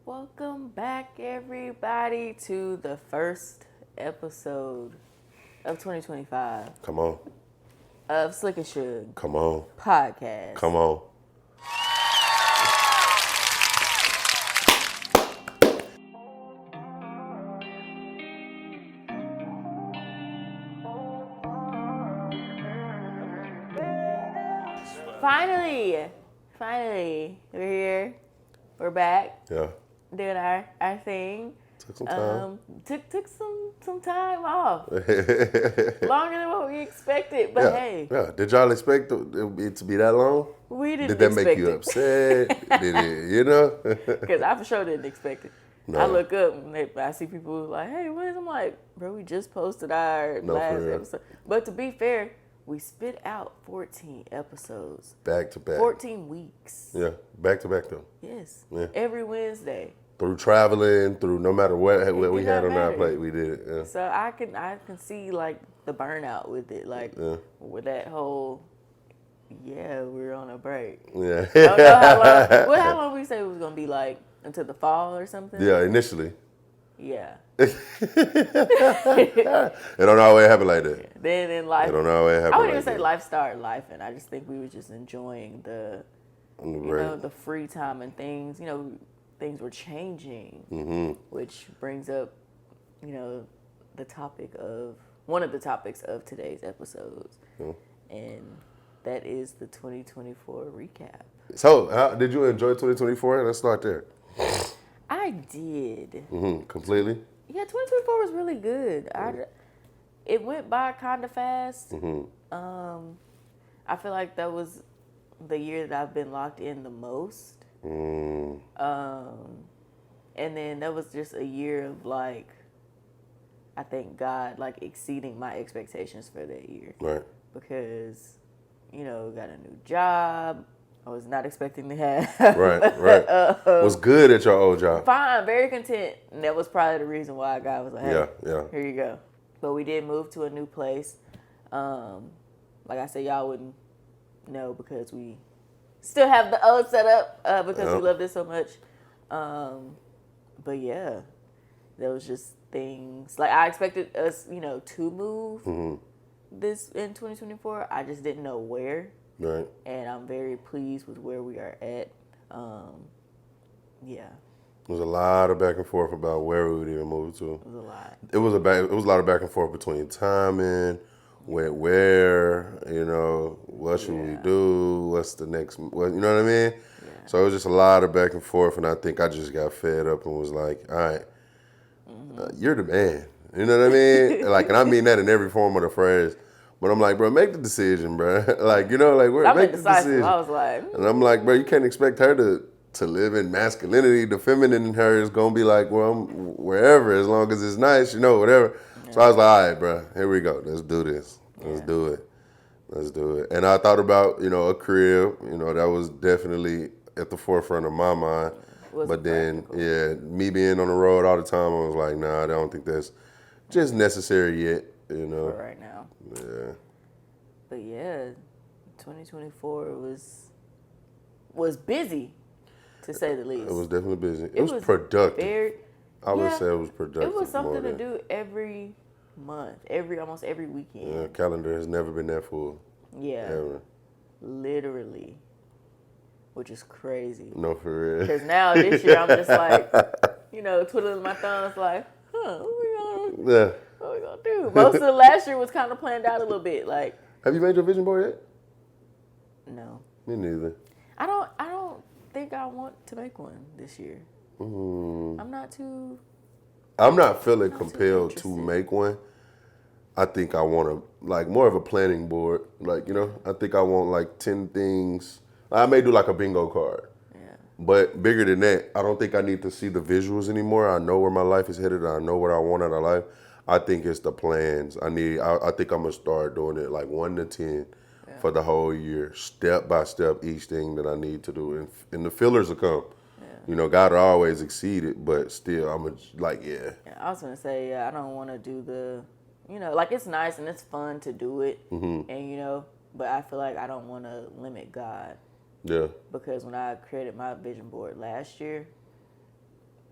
Welcome back, everybody, to the first episode of 2025 Come on. of Slick and Shug Come on. podcast. Come on. Finally, we're here. We're back Yeah. doing our thing. Took some time. Took some time off, longer than what we expected. But yeah. hey, Yeah. Did y'all expect it to be that long? we didn't Did that expect make you it. upset? Did it, you know? Because I for sure didn't expect it. No. I look up and I see people like, hey, what is it? I'm like, bro, we just posted our last for real. episode. But to be fair, we spit out 14 episodes. Back to back. 14 weeks. Yeah. Back to back though. Yes. Yeah. Every Wednesday. Through traveling, through no matter what did we not had on our matter. plate, we did it. Yeah. So I can see like the burnout with it. Like with that whole, we're on a break. Yeah. I don't know how long, how long we say it was going to be, like until the fall or something? Yeah, initially. Yeah. It don't always happen like that. Then in life, It don't always happen I wouldn't like even say that. life started life, and I just think we were just enjoying the, the free time and things. Things were changing, which brings up, the topic of one of the topics of today's episodes, and that is the 2024 recap. So, did you enjoy 2024? Let's start there. I did. Completely? Yeah, 2024 was really good. It went by kind of fast. I feel like that was the year that I've been locked in the most. And then that was just a year of like, I thank God, like exceeding my expectations for that year. Right. Because, got a new job. I was not expecting to have. Right. Was good at your old job. Fine, very content. And that was probably the reason why God was like, hey, Yeah. here you go. But we did move to a new place. Like I said, y'all wouldn't know because we still have the old setup because we love this so much. But yeah, there was just things. Like I expected us, to move this in 2024. I just didn't know where. Right. And I'm very pleased with where we are at. Yeah. There was a lot of back and forth about where we would even move to. It was a lot. It was a lot of back and forth between timing, where, what should we do, what's the next, you know what I mean? Yeah. So it was just a lot of back and forth, and I think I just got fed up and was like, all right, you're the man. You know what I mean? Like, and I mean that in every form of the phrase. But I'm like, bro, make the decision, bro. Like, make the decision. I was like, And I'm like, bro, you can't expect her to live in masculinity. The feminine in her is gonna be like, well, I'm wherever, as long as it's nice, whatever. Yeah. So I was like, all right, bro, here we go. Let's do this. Let's do it. And I thought about, a crib. That was definitely at the forefront of my mind. But then, me being on the road all the time, I was like, nah, I don't think that's just necessary yet. For right now. Yeah. But 2024 was busy, to say the least. It was definitely busy. It was productive. I would say it was productive. It was something to do every month, almost every weekend. Yeah, calendar has never been that full. Yeah. Ever. Literally. Which is crazy. No, for real. Because now this year I'm just like, twiddling my thumbs like, what we gonna do? Most of the last year was kind of planned out a little bit. Like, have you made your vision board yet? No. Me neither. I don't think I want to make one this year. I'm not feeling compelled to make one. I think I want more of a planning board. I think I want 10 things. I may do a bingo card. Yeah. But bigger than that, I don't think I need to see the visuals anymore. I know where my life is headed. I know what I want out of life. I think it's the plans. I think I'm going to start doing it 1 to 10 for the whole year, step by step, each thing that I need to do. And the fillers will come. Yeah. God will always exceed it, but still, I'm Yeah, I was going to say, I don't want to do the, it's nice and it's fun to do it. And, but I feel like I don't want to limit God. Yeah. Because when I created my vision board last year,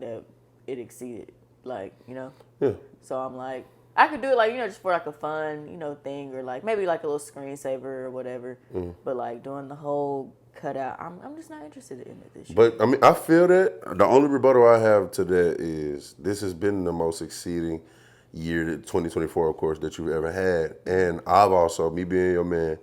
that it exceeded, like, you know. Yeah. So I'm like, I could do it like, you know, just for like a fun, you know, thing, or like maybe like a little screensaver or whatever. But like doing the whole cutout, I'm just not interested in it this year. But I mean, I feel that the only rebuttal I have to that is this has been the most exceeding year, 2024, of course, that you've ever had. And I've also, me being your man,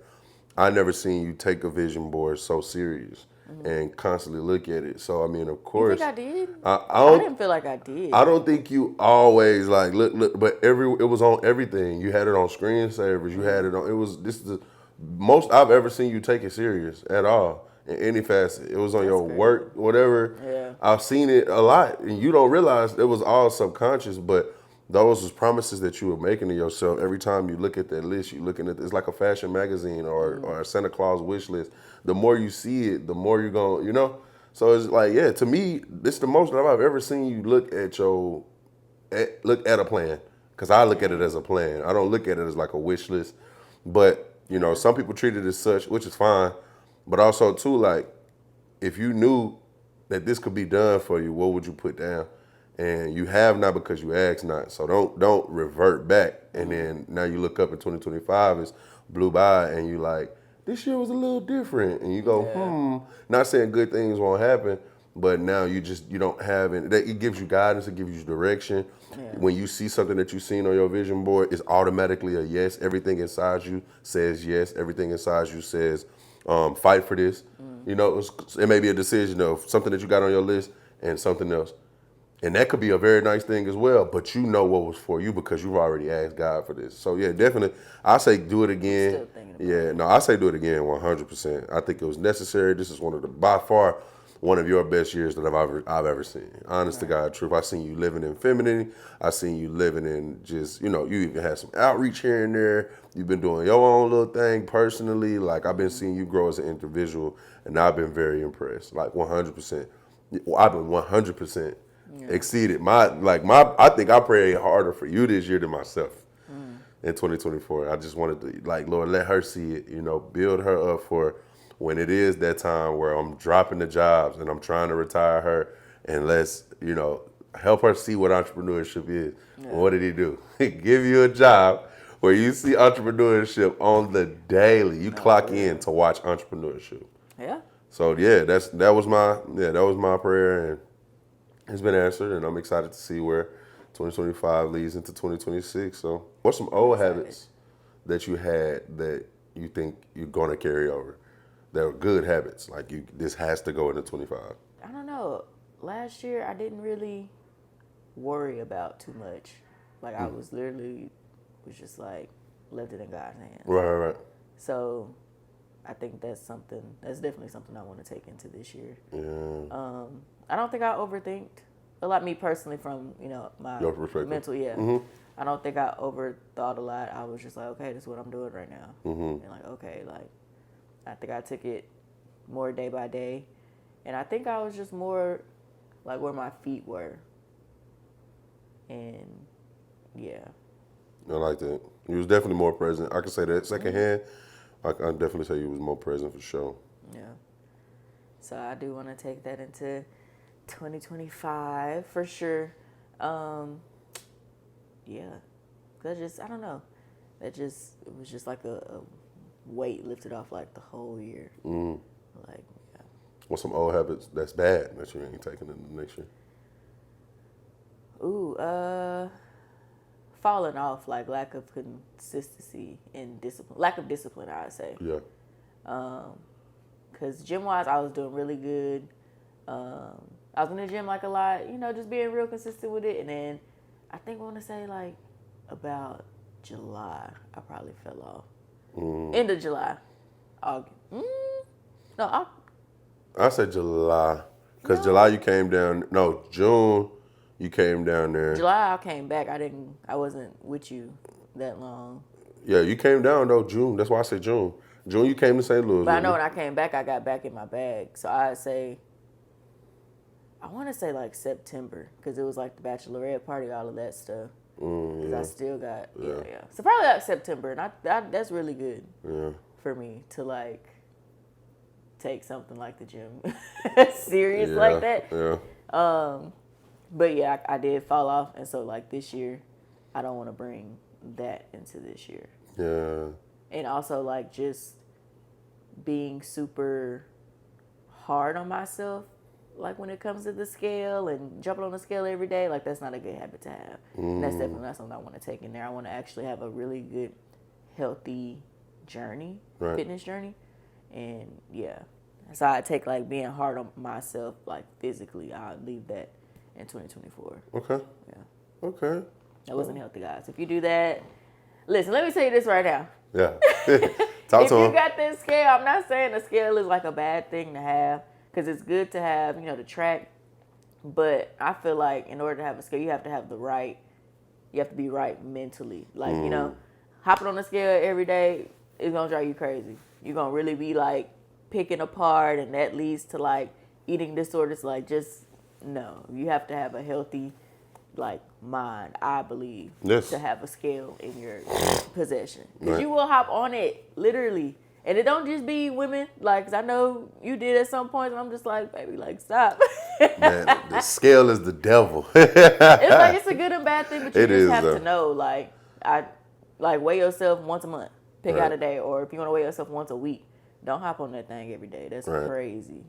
I never seen you take a vision board so serious and constantly look at it. So I mean, of You course, think I did? I I don't. didn't feel like I did. I don't think you always like look, but it was on everything. You had it on screensavers. You had it on. It was this is the most I've ever seen you take it serious at all in any facet. It was on That's your crazy. work, whatever. Yeah. I've seen it a lot, and you don't realize it was all subconscious, but those was promises that you were making to yourself. Every time you look at that list, you looking at it's like a fashion magazine or a Santa Claus wish list. The more you see it, the more you're going, you know. So it's like, yeah, to me, this is the most that I've ever seen you look at look at a plan. Because I look at it as a plan. I don't look at it as like a wish list. But, you know, some people treat it as such, which is fine. But also, too, like, if you knew that this could be done for you, what would you put down? And you have not because you asked not. So don't revert back. And then now you look up in 2025, it's blew by, and you like, this year was a little different. And you go, not saying good things won't happen, but now you don't have it. It gives you guidance, it gives you direction. Yeah. When you see something that you've seen on your vision board, it's automatically a yes. Everything inside you says yes. Everything inside you says, fight for this. You know, it may be a decision of something that you got on your list and something else. And that could be a very nice thing as well, but you know what was for you because you've already asked God for this. So yeah, definitely, I say do it again. Still thinking about Yeah, no, I say do it again 100%. I think it was necessary. This is by far, one of your best years that I've ever seen. Honest to God, truth. I seen you living in femininity. I seen you living in just, you know, you even had some outreach here and there. You've been doing your own little thing personally. Like I've been seeing you grow as an individual, and I've been very impressed. Like 100%. I've been 100%. Exceeded I think I prayed harder for you this year than myself in 2024. I just wanted to Lord, let her see it, you know, build her up for when it is that time where I'm dropping the jobs and I'm trying to retire her, and let's, you know, help her see what entrepreneurship is. Yeah. What did he do? He give you a job where you see entrepreneurship on the daily. You clock in to watch entrepreneurship. Yeah. So yeah, that was my prayer, and it's been answered, and I'm excited to see where 2025 leads into 2026. So, what's some old habits that you had that you think you're gonna carry over? That are good habits, like this has to go into 25. I don't know. Last year, I didn't really worry about too much. Like I was just like left it in God's hands. Right. So, I think that's definitely something I want to take into this year. Yeah. I don't think I overthinked a lot. Me personally, from my mental, I don't think I overthought a lot. I was just like, okay, this is what I'm doing right now, and like, okay, like I think I took it more day by day, and I think I was just more like where my feet were, and yeah. I like that. You was definitely more present. I can say that secondhand. I can definitely say you was more present for sure. Yeah. So I do want to take that into 2025 for sure. Yeah. I don't know. It was just like a weight lifted off like the whole year. Like, yeah. What's some old habits that's bad that you ain't taking in the next year? Ooh, falling off, like lack of consistency and discipline. Lack of discipline, I'd say. Yeah. Because gym-wise, I was doing really good. I was in the gym like a lot, just being real consistent with it. And then I think I want to say like about July, I probably fell off. End of July. August. I said July. Because July you came down. No, June you came down there. July I came back. I wasn't with you that long. Yeah, you came down though, June. That's why I said June. June you came to St. Louis. But I know when I came back, I got back in my bag. So I want to say like September, because it was like the bachelorette party, all of that stuff. Because I still got, yeah. So probably like September, and that's really good for me to like take something like the gym serious like that. Yeah. But yeah, I did fall off, and so like this year, I don't want to bring that into this year. Yeah. And also like just being super hard on myself, like when it comes to the scale and jumping on the scale every day, like that's not a good habit to have. And that's definitely not something I want to take in there. I want to actually have a really good, healthy journey, Right. fitness journey. And yeah, so I take like being hard on myself, like physically, I'll leave that in 2024. Okay. Yeah. Okay. That wasn't healthy, guys. If you do that, listen, let me tell you this right now. Yeah. Talk If to you him. got this scale, I'm not saying the scale is like a bad thing to have, because it's good to have, to track. But I feel like in order to have a scale, you have to have you have to be right mentally. Like, hopping on the scale every day is going to drive you crazy. You're going to really be like picking apart, and that leads to like eating disorders. Like, just no. You have to have a healthy like mind, I believe, Yes. to have a scale in your possession, because Right. you will hop on it literally, and it don't just be women. Like, 'cause I know you did at some point, and I'm just like, baby, like stop. Man, the scale is the devil. It's like it's a good and bad thing, but you It just is, have though. to know, like weigh yourself once a month, pick Right. out a day, or if you want to weigh yourself once a week, don't hop on that thing every day. That's Right. crazy.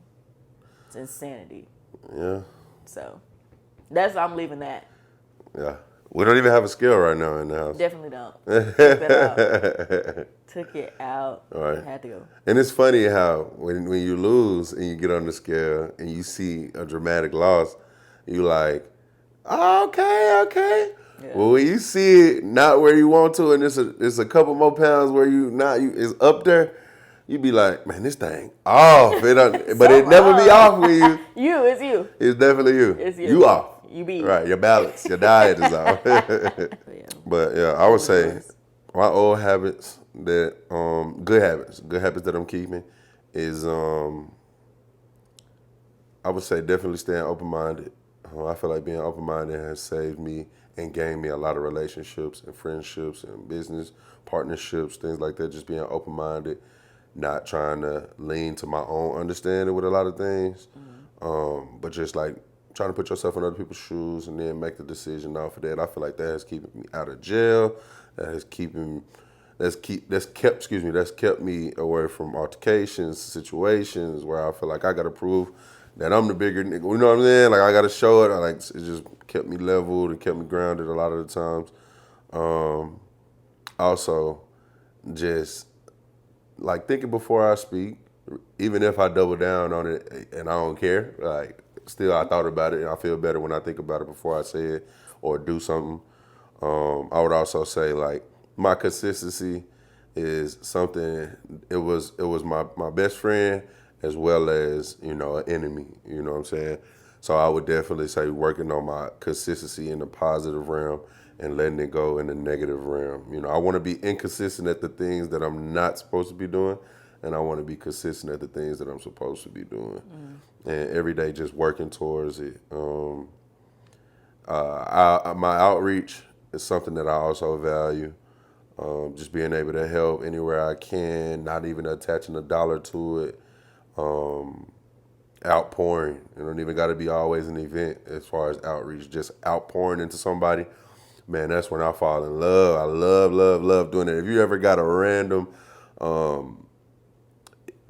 It's insanity. Yeah. So I'm leaving that. Yeah. We don't even have a scale right now in the house. Definitely don't. Took that out. Took it out. All right. Had to go. And it's funny how when you lose and you get on the scale and you see a dramatic loss, you like, oh, okay. Yeah. Well, when you see it not where you want to, and it's a couple more pounds where it's up there, you be like, man, this thing off. But it never be off with you. It's you. It's definitely you. It's you. You off. You be. Right, your balance, your diet is off. Yeah. But yeah, I would say my old habits that good habits that I'm keeping is I would say definitely staying open-minded. I feel like being open-minded has saved me and gained me a lot of relationships and friendships and business partnerships, things like that. Just being open-minded, not trying to lean to my own understanding with a lot of things, but just like trying to put yourself in other people's shoes and then make the decision off of that. I feel like that has kept me out of jail. That's kept me away from altercations, situations where I feel like I got to prove that I'm the bigger nigga. You know what I'm saying? Like I got to show it. It just kept me leveled and kept me grounded a lot of the times. Also, just like thinking before I speak, even if I double down on it and I don't care, like still I thought about it and I feel better when I think about it before I say it or do something. I would also say like my consistency is something. It was my best friend as well as an enemy. You know what I'm saying? So I would definitely say working on my consistency in the positive realm and letting it go in the negative realm. I want to be inconsistent at the things that I'm not supposed to be doing, and I want to be consistent at the things that I'm supposed to be doing. And every day just working towards it. My outreach is something that I also value. Just being able to help anywhere I can, not even attaching a dollar to it. Outpouring. It don't even got to be always an event as far as outreach. Just outpouring into somebody. Man, that's when I fall in love. I love doing it. If you ever got a random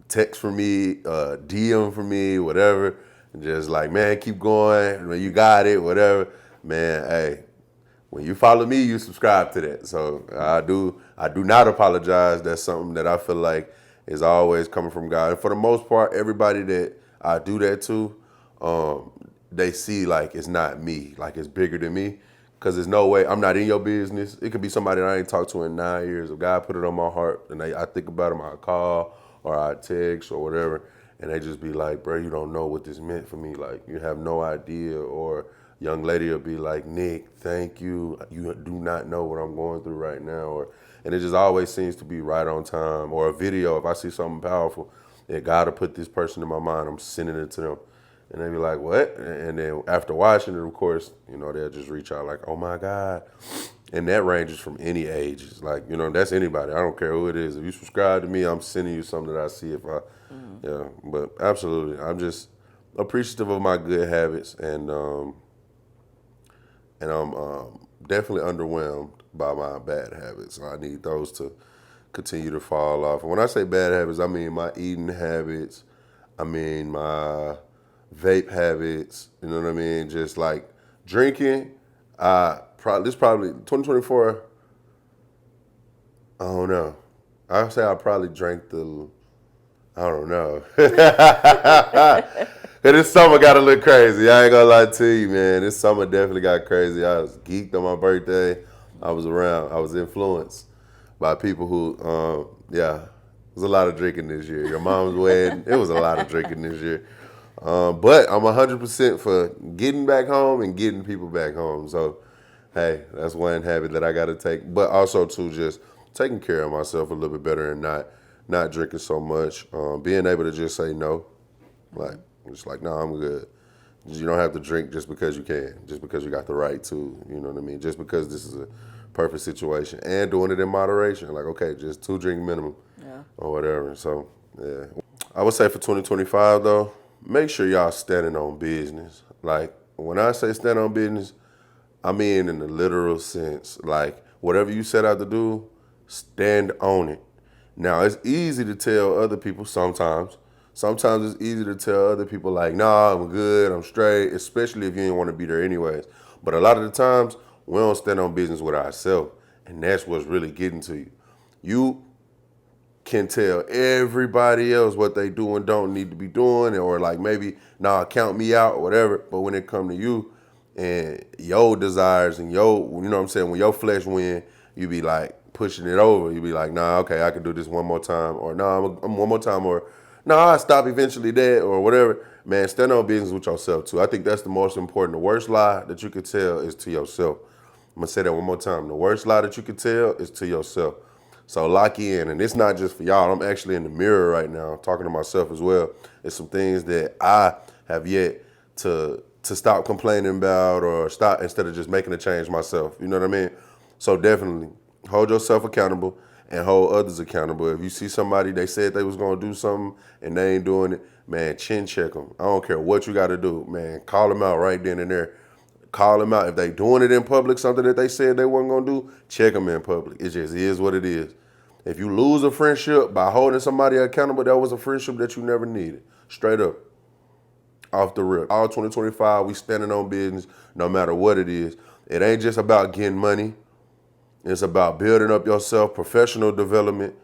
text from me, DM from me, whatever, just like, man, keep going. When you got it, whatever. Man, hey, when you follow me, you subscribe to that. So I do not apologize. That's something that I feel like is always coming from God. And for the most part, everybody that I do that to, they see like it's not me, like it's bigger than me. Because there's no way, I'm not in your business. It could be somebody that I ain't talked to in 9 years. If God put it on my heart and I think about them, I call or I text or whatever, and they just be like, bro, you don't know what this meant for me. Like, you have no idea. Or young lady will be like, Nick, thank you. You do not know what I'm going through right now. And it just always seems to be right on time. Or a video, if I see something powerful, and God will put this person in my mind, I'm sending it to them. And they be like, what? And then after watching it, of course, they'll just reach out like, oh my God. And that ranges from any ages. Like, that's anybody. I don't care who it is. If you subscribe to me, I'm sending you something that I see yeah. But absolutely. I'm just appreciative of my good habits and and I'm definitely underwhelmed by my bad habits. So I need those to continue to fall off. And when I say bad habits, I mean my eating habits. I mean my vape habits. You know what I mean? Just like drinking. This probably 2024. I don't know. I say I probably drank I don't know. This summer got a little crazy. I ain't gonna lie to you, man. This summer definitely got crazy. I was geeked on my birthday. I was influenced by people who, yeah, it was a lot of drinking this year. Your mom's wedding, it was a lot of drinking this year. But I'm 100% for getting back home and getting people back home. So, hey, that's one habit that I got to take. But also, too, just taking care of myself a little bit better and not drinking so much. Being able to just say no. Like, just like, no, I'm good. You don't have to drink just because you can, just because you got the right to, you know what I mean? Just because this is a perfect situation. And doing it in moderation. Like, okay, just 2 drink minimum or whatever. So, yeah. I would say for 2025, though, make sure y'all standing on business. Like, when I say stand on business, I mean in the literal sense. Like, whatever you set out to do, stand on it. Now, it's easy to tell other people sometimes. Sometimes it's easy to tell other people, like, nah, I'm good, I'm straight, especially if you didn't want to be there anyways. But a lot of the times, we don't stand on business with ourselves, and that's what's really getting to you. You can tell everybody else what they do and don't need to be doing, or like maybe, nah, count me out or whatever. But when it come to you and your desires and you know what I'm saying, when your flesh win, you be like pushing it over. You be like, nah, okay, I can do this one more time, or nah, I'm one more time, or nah, I stop eventually that, or whatever. Man, stand on business with yourself too. I think that's the most important. The worst lie that you could tell is to yourself. I'm gonna say that one more time. The worst lie that you could tell is to yourself. So lock in, and it's not just for y'all. I'm actually in the mirror right now talking to myself as well. It's some things that I have yet to stop complaining about, or stop instead of just making a change myself. You know what I mean? So definitely hold yourself accountable and hold others accountable. If you see somebody, they said they was gonna do something and they ain't doing it, man, chin check them. I don't care what you got to do, man. Call them out right then and there. Call them out. If they doing it in public, something that they said they weren't gonna do, check them in public. It just is what it is. If you lose a friendship by holding somebody accountable, that was a friendship that you never needed. Straight up, off the rip. All 2025, we standing on business no matter what it is. It ain't just about getting money. It's about building up yourself, professional development.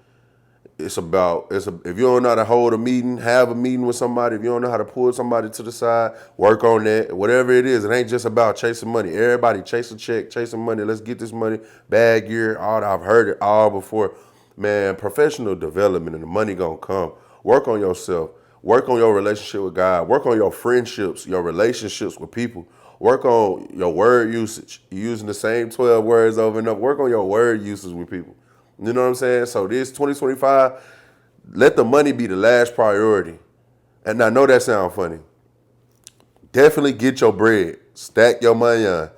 If you don't know how to hold a meeting, have a meeting with somebody. If you don't know how to pull somebody to the side, work on that. Whatever it is, it ain't just about chasing money. Everybody chase a check, chasing money. Let's get this money, bag gear. I've heard it all before. Man, professional development and the money gonna come. Work on yourself. Work on your relationship with God. Work on your friendships, your relationships with people. Work on your word usage. You're using the same 12 words over and over. Work on your word usage with people. You know what I'm saying? So this 2025, let the money be the last priority. And I know that sounds funny. Definitely get your bread. Stack your money on.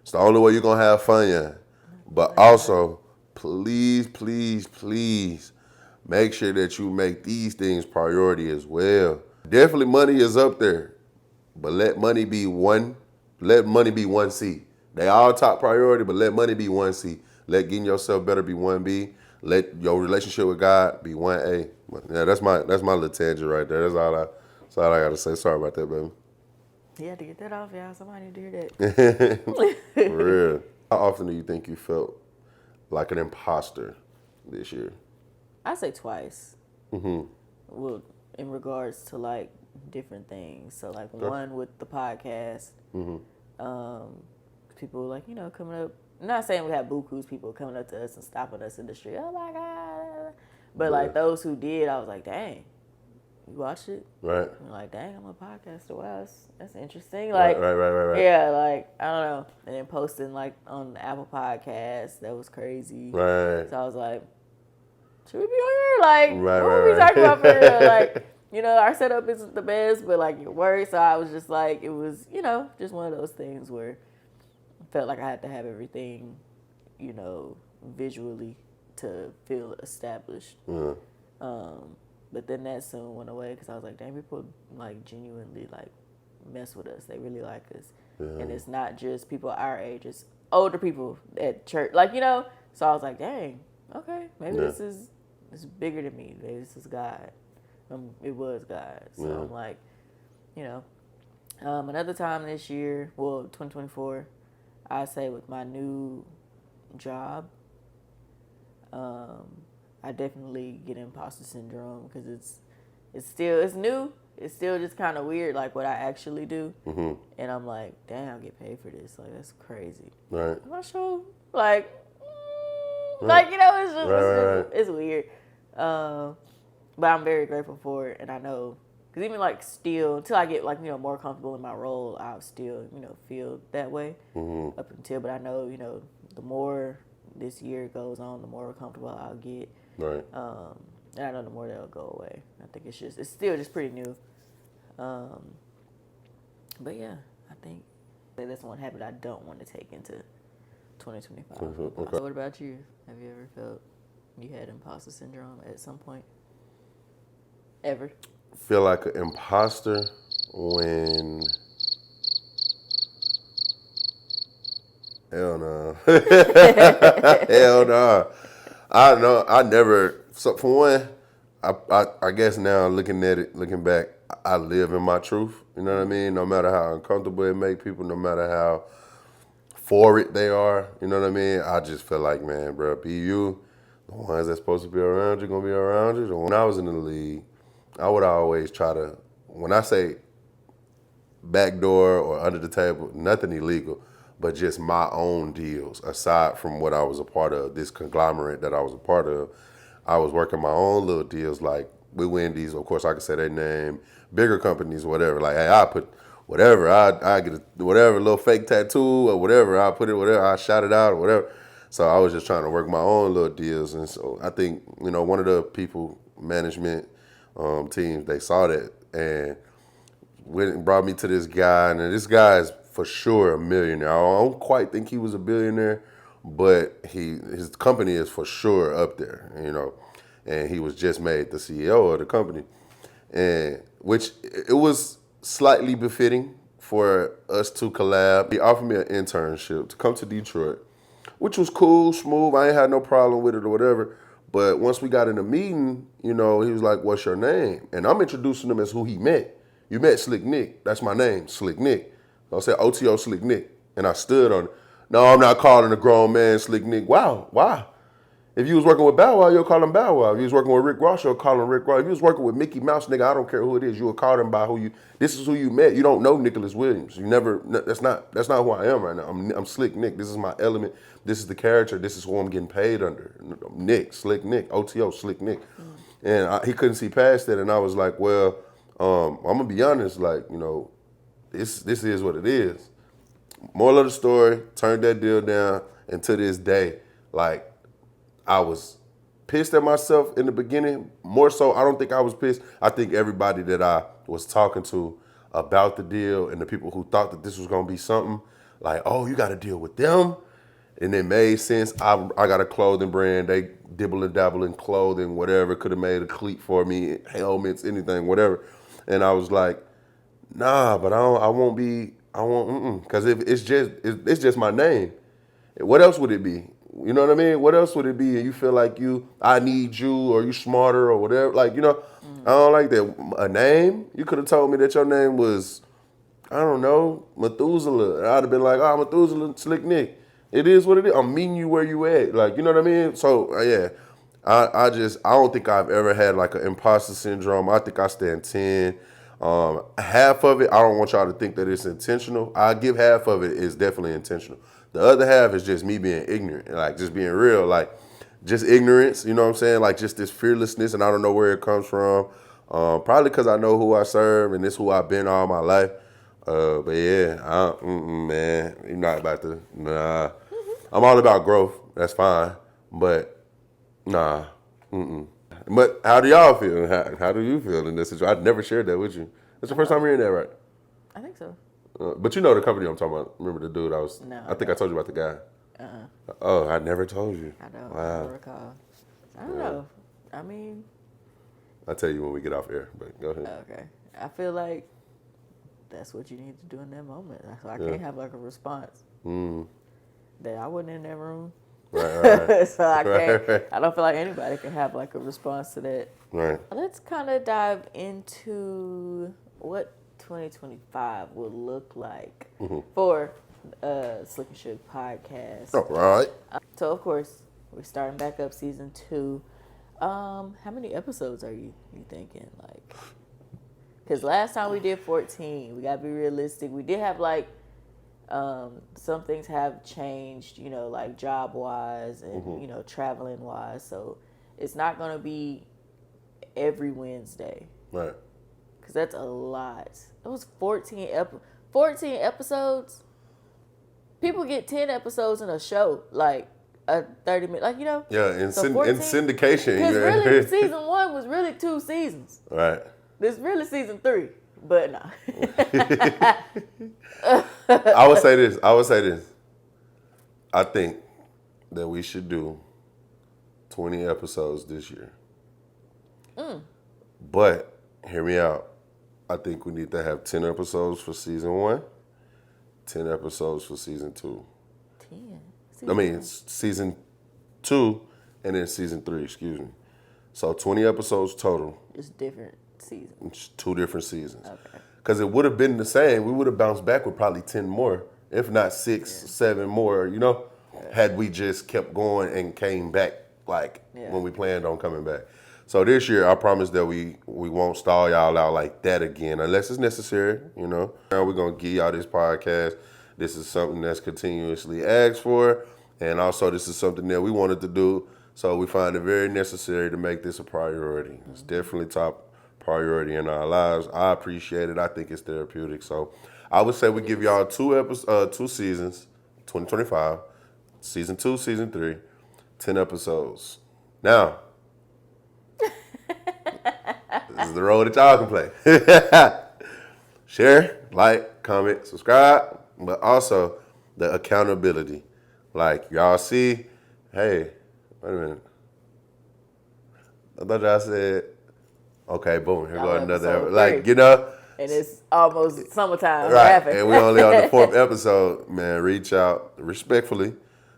It's the only way you're going to have fun on. But also, please, please, please make sure that you make these things priority as well. Definitely money is up there. But let money be one C. They all top priority, but let money be one C. Let getting yourself better be one B. Let your relationship with God be one A. Yeah, that's my little tangent right there. That's all I gotta say. Sorry about that, baby. You had to get that off, y'all. Somebody need to hear that. For real. How often do you think you felt like an imposter this year? I say twice. Well, in regards to like different things. So like one with the podcast. People like, coming up. I'm not saying we have bukus people coming up to us and stopping us in the street. Oh my God. But like those who did, I was like, dang, you watched it? Right. And like, dang, I'm a podcaster. Wow, that's interesting. Like, Right. Yeah, like, I don't know. And then posting like on the Apple Podcast, that was crazy. Right. So I was like, should we be on here? Like, Right, what are we talking about for real? Like, our setup isn't the best, but like your work. So I was just like, it was, just one of those things where I felt like I had to have everything, visually to feel established. But then that soon went away because I was like, damn, people like genuinely like mess with us. They really like us. And it's not just people our age, it's older people at church. Like, you know, so I was like, dang, okay, maybe this is bigger than me. Maybe this is God. It was God. So I'm like, you know, another time this year, well, 2024, I say with my new job, I definitely get imposter syndrome because it's new. It's still just kind of weird, like what I actually do. And I'm like, damn, I get paid for this. Like, that's crazy. Right. I'm not sure. Like, like, you know, it's weird. But I'm very grateful for it. And I know, because even like still, until I get like, you know, more comfortable in my role, I'll still, you know, feel that way up until, but I know, you know, the more this year goes on, the more comfortable I'll get. Right. And I know the more that'll go away. I think it's still just pretty new. But yeah, I think that's one habit I don't want to take into 2025. Okay. So what about you? Have you ever felt you had imposter syndrome at some point? Ever? Feel like an imposter when... Hell no. Hell no. I know. I never. So for one, I guess now looking at it, looking back, I live in my truth. You know what I mean? No matter how uncomfortable it make people, no matter how for it they are. You know what I mean? I just feel like, man, bro, be you. The ones that's supposed to be around you gonna be around you. When I was in the league, I would always try to. When I say back door or under the table, nothing illegal, but just my own deals. Aside from what I was a part of, this conglomerate that I was a part of, I was working my own little deals, like with Wendy's. Of course, I could say their name, bigger companies, whatever. Like, hey, I put whatever, I get whatever little fake tattoo or whatever. I put it whatever, I shout it out or whatever. So I was just trying to work my own little deals, and so I think, you know, one of the people management teams, they saw that and went and brought me to this guy, and this guy is for sure a millionaire. I don't quite think he was a billionaire, but his company is for sure up there, you know. And he was just made the CEO of the company, and which it was slightly befitting for us to collab. He offered me an internship to come to Detroit, which was cool, smooth. I ain't had no problem with it or whatever. But once we got in a meeting, you know, he was like, "What's your name?" And I'm introducing him as who he met. You met Slick Nick. That's my name, Slick Nick. So I said, OTO Slick Nick. And I stood on it. No, I'm not calling a grown man Slick Nick. Wow, why? If you was working with Bow Wow, you'll call him Bow Wow. If you was working with Rick Ross, you'll call him Rick Ross. If you was working with Mickey Mouse, nigga, I don't care who it is. You will call him by who you. This is who you met. You don't know Nicholas Williams. You never. That's not who I am right now. I'm Slick Nick. This is my element. This is the character. This is who I'm getting paid under. Nick, Slick Nick, OTO, Slick Nick. And he couldn't see past that. And I was like, well, I'm gonna be honest. Like, you know, this is what it is. Moral of the story, turned that deal down, and to this day, like, I was pissed at myself in the beginning. More so, I don't think I was pissed. I think everybody that I was talking to about the deal and the people who thought that this was gonna be something, like, oh, you gotta deal with them. And it made sense. I got a clothing brand. They dibble and dabble in clothing, whatever. Could have made a cleat for me, helmets, anything, whatever. And I was like, nah, but I won't, because if it's just my name. What else would it be? You know what I mean? What else would it be? And you feel like I need you, or you smarter, or whatever. Like, you know, I don't like that. A name? You could have told me that your name was, I don't know, Methuselah. I'd have been like, oh, Methuselah, Slick Nick. It is what it is. I'm meeting you where you at. Like, you know what I mean? So, yeah. I don't think I've ever had like an imposter syndrome. I think I stand 10. Half of it, I don't want y'all to think that it's intentional. I give half of it is definitely intentional. The other half is just me being ignorant, like just being real, like just ignorance, you know what I'm saying? Like just this fearlessness, and I don't know where it comes from. Probably because I know who I serve and this who I've been all my life. But yeah, man, you're not about to, nah. I'm all about growth, that's fine, but nah, But how do y'all feel? How do you feel in this situation? I've never shared that with you. It's the first time hearing that, right? I think so. But you know the company I'm talking about. Remember the dude I think I told you about the guy. Oh, I never told you. I don't. Wow. I don't recall. I don't know. I mean, I'll tell you when we get off air, but go ahead. okay. I feel like that's what you need to do in that moment. So I can't have like a response. That I wasn't in that room. Right. So I can't. Right. I don't feel like anybody can have like a response to that. Right. Let's kind of dive into what 2025 will look like for Slick and Shug podcast. All right. So of course we're starting back up season 2. How many episodes are you thinking? Like, because last time we did 14. We gotta be realistic. We did have like some things have changed, you know, like job wise and you know, traveling wise. So it's not gonna be every Wednesday. Right. Because that's a lot. It was 14 episodes. People get 10 episodes in a show, like a 30-minute, like, you know. Yeah, in so syndication. Because really, season 1 was really 2 seasons. Right. This really season 3, but no. I would say this. I think that we should do 20 episodes this year. But hear me out. I think we need to have 10 episodes for season 1, 10 episodes for season 2. 10? Season 2 and then season 3, excuse me. So 20 episodes total. It's different seasons. It's 2 different seasons. Okay. Because it would have been the same. We would have bounced back with probably 10 more, if not 6, 7 more, you know, had we just kept going and came back like when we planned on coming back. So this year, I promise that we won't stall y'all out like that again, unless it's necessary, you know. Now we're going to give y'all this podcast. This is something that's continuously asked for, and also this is something that we wanted to do, so we find it very necessary to make this a priority. It's definitely top priority in our lives. I appreciate it. I think it's therapeutic. So I would say we give y'all 2 seasons, 2025, season 2, season 3, 10 episodes. Now, this is the role that y'all can play. Share, like, comment, subscribe, but also the accountability. Like, y'all see, hey, wait a minute. I thought y'all said, okay, boom, here go another episode. Like, you know. And it's almost summertime. Right, and we only on the 4th episode. Man, reach out respectfully.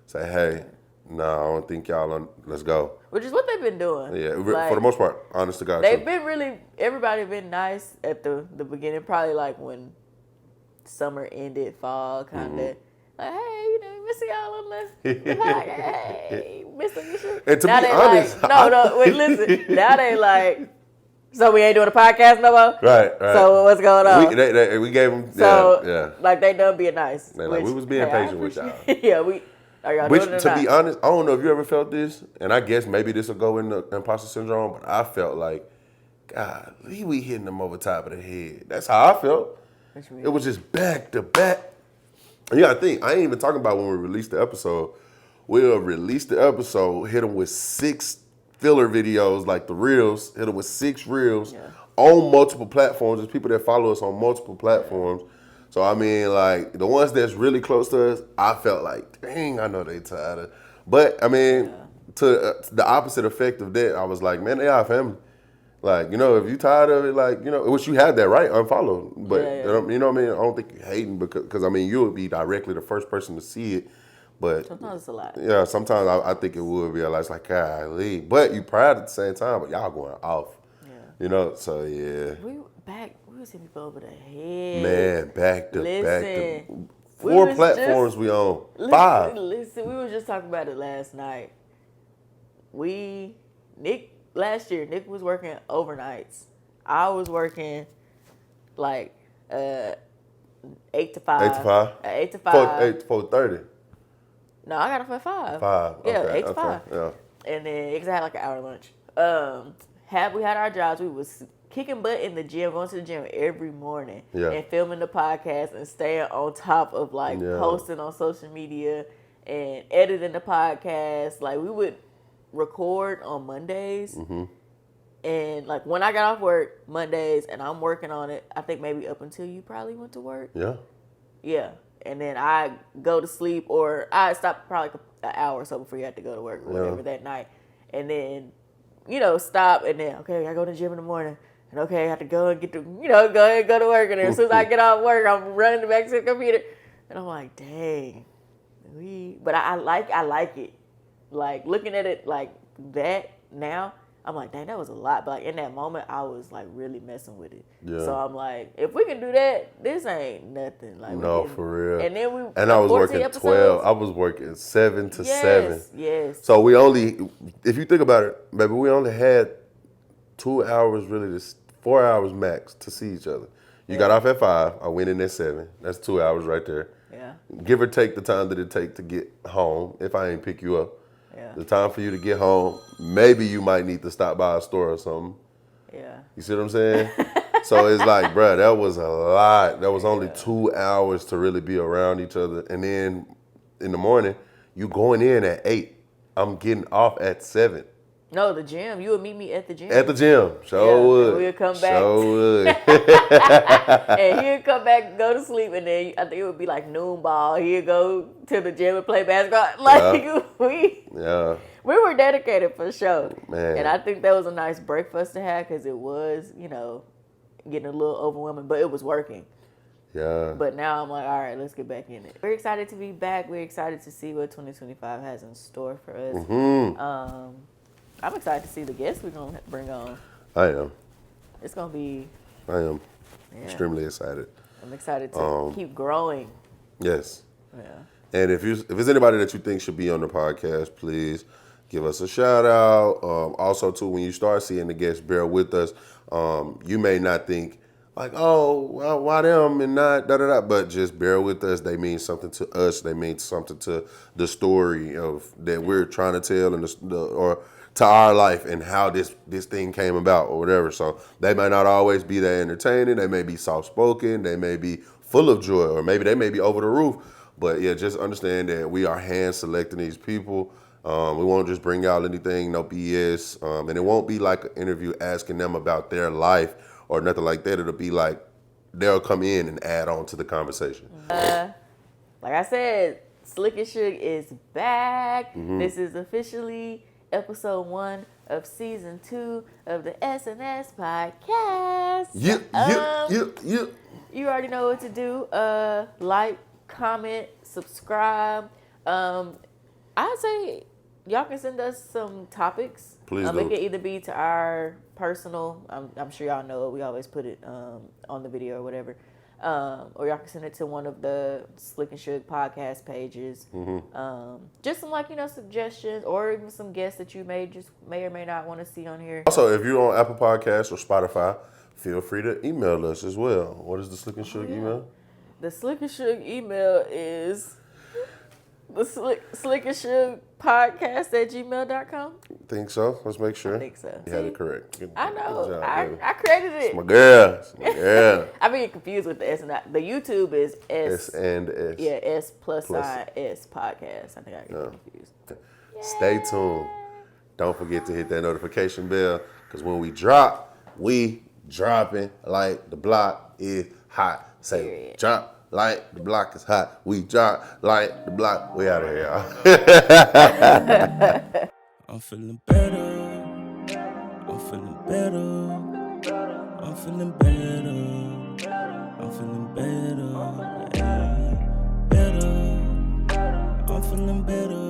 Say, hey, no, I don't think y'all on, let's go. Which is what they've been doing. Yeah, like, for the most part, honest to God. They've been really, everybody been nice at the beginning. Probably like when summer ended, fall kind of. Like, hey, you know, missing y'all on the like, hey, missing you shit. And to now be they honest. Like, wait, listen. Now they like, so we ain't doing a podcast no more? Right. So what's going on? We gave them, like they done being nice. They like, we was being patient with y'all. Yeah, are y'all doing it or to be honest, I don't know if you ever felt this, and I guess maybe this will go in the imposter syndrome, but I felt like, God, we hitting them over top of the head. That's how I felt. It was just back to back. And you gotta think, I ain't even talking about when we released the episode. We'll release the episode, hit them with 6 filler videos, like the reels, hit them with 6 reels on multiple platforms. There's people that follow us on multiple platforms. So, I mean, like, the ones that's really close to us, I felt like, dang, I know they tired of. But, I mean, to the opposite effect of that, I was like, man, they are family. Like, you know, if you tired of it, like, you know, which you had that right, unfollow. But, you know what I mean? I don't think you're hating because I mean, you would be directly the first person to see it. But sometimes it's a lot. Yeah, sometimes I think it would be a lot. It's like, golly. But you proud at the same time, but y'all going off. Yeah. You know, so, yeah. We was hitting people over the head. Man, back to back. 4 platforms we own. 5. Listen, we were just talking about it last night. Last year, Nick was working overnights. I was working like 8 to 5. 8 to 5? 8 to 5. 8 to 4:30. No, I got off at 5. 5. Yeah, okay, 8 to 5. Yeah. And then, because I had like an hour lunch. We had our jobs, we was kicking butt in the gym, going to the gym every morning. Yeah. And filming the podcast and staying on top of like posting on social media and editing the podcast. Like, we would record on Mondays. And like when I got off work Mondays and I'm working on it, I think maybe up until you probably went to work. Yeah. And then I go to sleep, or I stop probably like an hour or so before you have to go to work or whatever that night. And then, you know, stop and then, okay, I go to the gym in the morning. And okay, I have to go and get to, go ahead and go to work. And as soon as I get off work, I'm running back to the computer. And I'm like, dang. But I like it. Like, looking at it like that now, I'm like, dang, that was a lot. But like in that moment, I was like really messing with it. Yeah. So I'm like, if we can do that, this ain't nothing. Like, no, for real. And then I was working episodes, 12. I was working 7 to 7. Yes. So we only, if you think about it, maybe we only had 2 hours, really, 4 hours max to see each other. You got off at 5. I went in at 7. That's 2 hours right there. Yeah. Give or take the time that it take to get home if I ain't pick you up. Yeah. The time for you to get home, maybe you might need to stop by a store or something. Yeah. You see what I'm saying? So it's like, bruh, that was a lot. That was only 2 hours to really be around each other. And then in the morning, you going in at 8. I'm getting off at 7. No, the gym. You would meet me at the gym. At the gym. Would. We'll come back. Would. And he'd come back, go to sleep, and then I think it would be like noon ball. He'd go to the gym and play basketball. Like, we were dedicated for sure. Man. And I think that was a nice break for us to have because it was, getting a little overwhelming, but it was working. Yeah. But now I'm like, all right, let's get back in it. We're excited to be back. We're excited to see what 2025 has in store for us. Mm-hmm. I'm excited to see the guests we're going to bring on. I am. It's going to be... I am. Extremely excited. I'm excited to keep growing. Yes. Yeah. And if there's anybody that you think should be on the podcast, please give us a shout out. Also, too, when you start seeing the guests, bear with us. You may not think, like, oh, well, why them and not da-da-da, but just bear with us. They mean something to us. They mean something to the story of that we're trying to tell and or to our life and how this thing came about or whatever. So they might not always be that entertaining. They may be soft-spoken. They may be full of joy, or maybe they may be over the roof. But yeah, just understand that we are hand selecting these people. We won't just bring out anything, no BS. And it won't be like an interview asking them about their life or nothing like that. It'll be like they'll come in and add on to the conversation. Like I said, Slick and Shug is back. Mm-hmm. This is officially episode 1 of season 2 of the S&S podcast. You already know what to do. Like, comment, subscribe. I'd say y'all can send us some topics. Please do. It can either be to our personal, I'm sure y'all know it. We always put it on the video or whatever. Or y'all can send it to one of the Slick and Shug podcast pages. Mm-hmm. Just some suggestions or even some guests that you may or may not want to see on here. Also, if you're on Apple Podcasts or Spotify, feel free to email us as well. What is the Slick and Shug email? The Slick and Shug email is the Slick and Shug podcast @gmail.com. Think so? Let's make sure. I think so. You had it correct. I know. Good job, I created it. It's my girl. It's my girl. I get confused with the S and I. The YouTube is S. S and S. Yeah, S plus sign S podcast. I think I get confused. Stay tuned. Don't forget to hit that notification bell because when we drop, we dropping like the block is hot. Say, Period. drop like the block is hot. We drop like the block. We out of here, y'all. I'm feeling better. I'm feeling better. I'm feeling better. I'm feeling better. Yeah. Better. I'm feeling better.